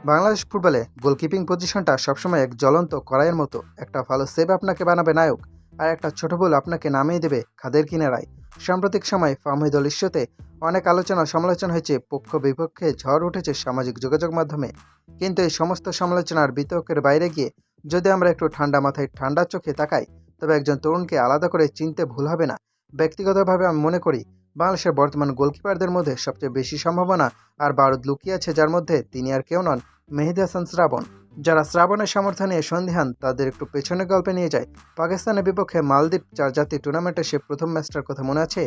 বাংলাদেশ ফুটবলে গোলকিপিং পজিশনটা সবসময় এক জ্বলন্ত কড়াইয়ের মতো। একটা ভালো সেভ আপনাকে বানাবে নায়ক, আর একটা ছোট ভুল আপনাকে নামিয়ে দেবে খাদের কিনারায়। সাম্প্রতিক সময় ফাহমিদুল ইস্যুতে অনেক আলোচনা সমালোচনা হয়েছে, পক্ষ বিপক্ষে ঝড় উঠেছে সামাজিক যোগাযোগ মাধ্যমে। কিন্তু এই সমস্ত সমালোচনার বিতর্কের বাইরে গিয়ে যদি আমরা একটু ঠান্ডা মাথায় ঠান্ডা চোখে তাকাই, তবে একজন তরুণকে আলাদা করে চিনতে ভুল হবে না। ব্যক্তিগতভাবে আমি মনে করি বাংলাদেশের বর্তমান গোলকিপারদের মধ্যে সবচেয়ে বেশি সম্ভাবনা আর বারুদ লুকিয়ে আছে, যার মধ্যে তিনি আর কেউ নন, মেহেদী হাসান শ্রাবণ। যারা শ্রাবণের সমর্থন নিয়ে সন্দিহান তাদের একটু পেছনে গল্পে নিয়ে যায়। পাকিস্তানের বিপক্ষে মালদ্বীপ 4 জাতীয় টুর্নামেন্টে সে প্রথম ম্যাচটার কথা মনে আছে?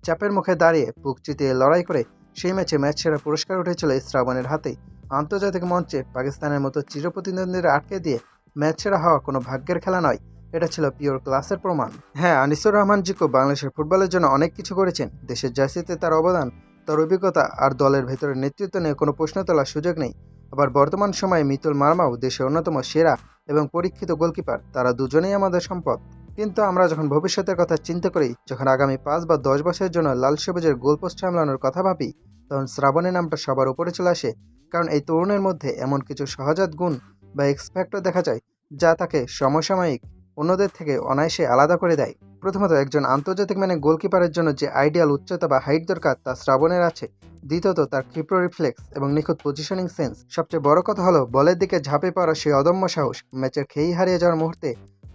চাপের মুখে দাঁড়িয়ে বুক চিতিয়ে লড়াই করে সেই ম্যাচে ম্যাচ সেরা পুরস্কার উঠেছিল এই শ্রাবণের হাতে। আন্তর্জাতিক মঞ্চে পাকিস্তানের মতো চিরপ্রতিদ্বন্দ্বীরা আটকে দিয়ে ম্যাচ সেরা হওয়া কোনো ভাগ্যের খেলা নয়, এটা ছিল পিওর ক্লাসের প্রমাণ। হ্যাঁ, আনিসুর রহমান জিকো বাংলাদেশের ফুটবলের জন্য অনেক কিছু করেছেন। দেশের জার্সিতে তার অবদান, তার অভিজ্ঞতা আর দলের ভেতরে নেতৃত্ব নিয়ে কোনো প্রশ্ন তোলার সুযোগ নেই। আবার বর্তমান সময়ে মিতুল মার্মাও দেশের অন্যতম সেরা এবং পরীক্ষিত গোলকিপার। তারা দুজনেই আমাদের সম্পদ। কিন্তু আমরা যখন ভবিষ্যতের কথা চিন্তা করি, যখন আগামী 5 বা 10 বছরের জন্য লাল সবুজের গোলপোস্ট সামলানোর কথা ভাবি, তখন শ্রাবণের নামটা সবার উপরে চলে আসে। কারণ এই তরুণের মধ্যে এমন কিছু সহজাত গুণ বা এক্সফ্যাক্টর দেখা যায়, যা তাকে সমসাময়িক অন্যদের থেকে অনায়াসে আলাদা করে দেয়। প্রথমত, একজন আন্তর্জাতিক মানে গোলকিপারের জন্য যে আইডিয়াল উচ্চতা বা হাইট দরকার তা শ্রাবণের আছে। দ্বিতীয়ত, তার ক্ষিপ্র রিফ্লেক্স এবং নিখুঁত পজিশনিং সেন্স। সবচেয়ে বড় কথা হলো বলের দিকে ঝাঁপে পড়া সেই অদম্য সাহস। ম্যাচের খেই হারিয়ে যাওয়ার মুহূর্তে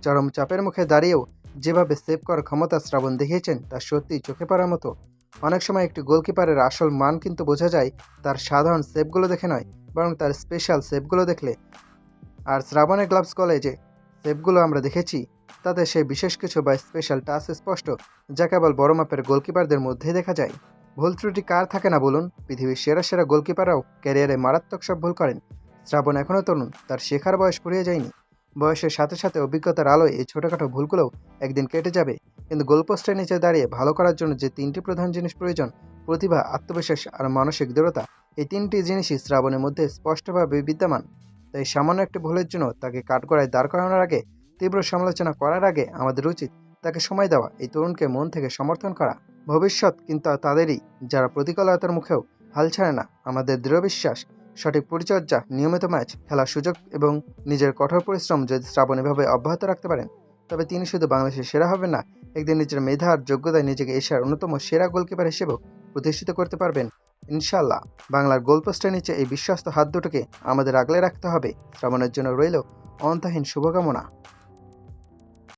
চরম চাপের মুখে দাঁড়িয়েও যেভাবে সেভ করার ক্ষমতা শ্রাবণ দেখিয়েছেন তা সত্যিই চোখে পড়ার মতো। অনেক সময় একটি গোলকিপারের আসল মান কিন্তু বোঝা যায় তার সাধারণ সেভগুলো দেখে নয়, বরং তার স্পেশাল সেভগুলো দেখলে। আর শ্রাবণের গ্লাভস গলে যে সেভগুলো আমরা দেখেছি, তাতে সেই বিশেষ কিছু বা স্পেশাল টাচ স্পষ্ট, যা কেবল বড় মাপের গোলকিপারদের মধ্যেই দেখা যায়। ভুল ত্রুটি কার থাকে না বলুন? পৃথিবীর সেরা সেরা গোলকিপাররাও ক্যারিয়ারে মারাত্মক সব ভুল করেন। শ্রাবণ এখনও তরুণ, তার শেখার বয়স ফুরিয়ে যায়নি। বয়সের সাথে সাথে অভিজ্ঞতার আলোয় এই ছোটোখাটো ভুলগুলোও একদিন কেটে যাবে। কিন্তু গোলপোস্টের নিচে দাঁড়িয়ে ভালো করার জন্য যে 3টি প্রধান জিনিস প্রয়োজন, প্রতিভা, আত্মবিশ্বাস আর মানসিক দৃঢ়তা, এই 3টি জিনিসই শ্রাবণের মধ্যে স্পষ্টভাবে বিদ্যমান। তাই সামান্য একটি ভুলের জন্য তাকে কাঠগড়ায় দাঁড় করানোর আগে, তীব্র সমালোচনা করার আগে আমাদের উচিত তাকে সময় দেওয়া, এই তরুণকে মন থেকে সমর্থন করা। ভবিষ্যৎ কিন্তু তাদেরই, যারা প্রতিকূলতার মুখেও হাল ছাড়ে না। আমাদের দৃঢ় বিশ্বাস, সঠিক পরিচর্যা, নিয়মিত ম্যাচ খেলার সুযোগ এবং নিজের কঠোর পরিশ্রম যদি শ্রাবণ এভাবে অব্যাহত রাখতে পারেন, তবে তিনি শুধু বাংলাদেশের সেরা হবেন না, একদিন নিজের মেধা আর যোগ্যতায় নিজেকে এশিয়ার অন্যতম সেরা গোলকিপার হিসেবেও প্রতিষ্ঠিত করতে পারবেন ইনশাল্লাহ। বাংলার গোলপোস্টের নিচে এই বিশ্বস্ত হাত দুটোকে আমাদের আগলে রাখতে হবে। শ্রাবণের জন্য রইল অন্তহীন শুভকামনা।